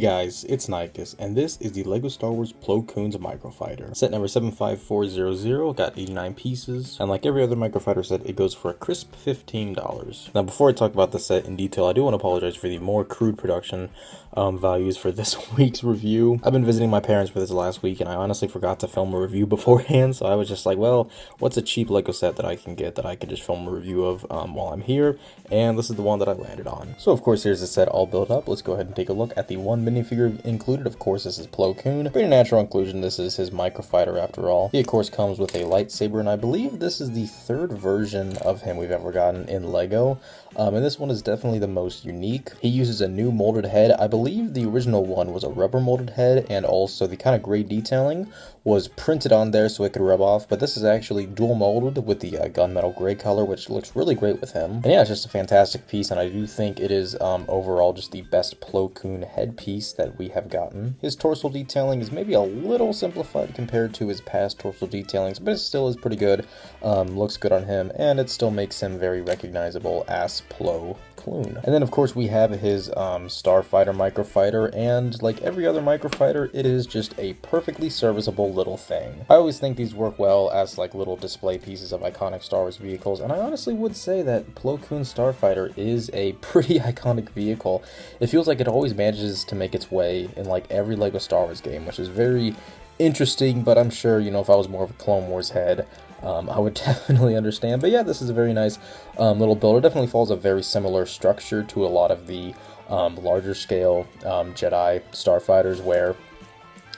Hey guys, it's Nikes, and this is the LEGO Star Wars Plo Koon's Microfighter. Set number 75400, got 89 pieces, and like every other Microfighter set, it goes for a crisp $15. Now before I talk about the set in detail, I do want to apologize for the more crude production values for this week's review. I've been visiting my parents for this last week, and I honestly forgot to film a review beforehand, so I was just like, well, what's a cheap LEGO set that I can get that I can just film a review of while I'm here, and this is the one that I landed on. So of course, here's the set all built up. Let's go ahead and take a look at the one minifigure included. Of course, this is Plo Koon. Pretty natural inclusion. This is his Microfighter after all. He of course comes with a lightsaber, and I believe this is the third version of him we've ever gotten in LEGO. And this one is definitely the most unique. He uses a new molded head. I believe the original one was a rubber molded head, and also the kind of gray detailing was printed on there so it could rub off, but this is actually dual molded with the gunmetal gray color, which looks really great with him. And yeah, it's just a fantastic piece, and I do think it is overall just the best Plo Koon headpiece that we have gotten. His torso detailing is maybe a little simplified compared to his past torso detailings, but it still is pretty good. Looks good on him, and it still makes him very recognizable as Plo Koon. And then of course we have his Starfighter Microfighter, and like every other Microfighter, it is just a perfectly serviceable little thing. I always think these work well as like little display pieces of iconic Star Wars vehicles, and I honestly would say that Plo Koon Starfighter is a pretty iconic vehicle. It feels like it always manages to make its way in like every LEGO Star Wars game, which is very interesting, but I'm sure, you know, if I was more of a Clone Wars head, I would definitely understand. But yeah, this is a very nice little build. It definitely follows a very similar structure to a lot of the larger scale Jedi starfighters, where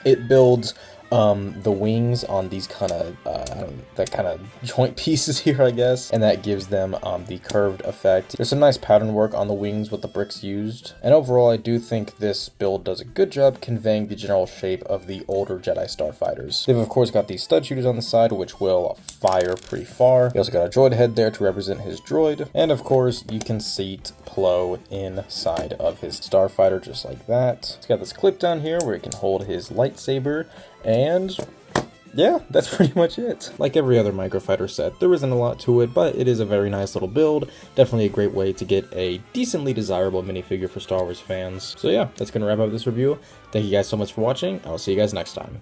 it builds the wings on these kind of joint pieces here, I guess, and that gives them the curved effect. There's some nice pattern work on the wings with the bricks used, and overall I do think this build does a good job conveying the general shape of the older Jedi starfighters. They've of course got these stud shooters on the side, which will fire pretty far. You also got a droid head there to represent his droid, and of course you can seat Plo inside of his starfighter just like that. It's got this clip down here where it can hold his lightsaber, and yeah, that's pretty much it. Like every other Microfighter set, there isn't a lot to it, but it is a very nice little build. Definitely a great way to get a decently desirable minifigure for Star Wars fans. So yeah, that's gonna wrap up this review. Thank you guys so much for watching. I will see you guys next time.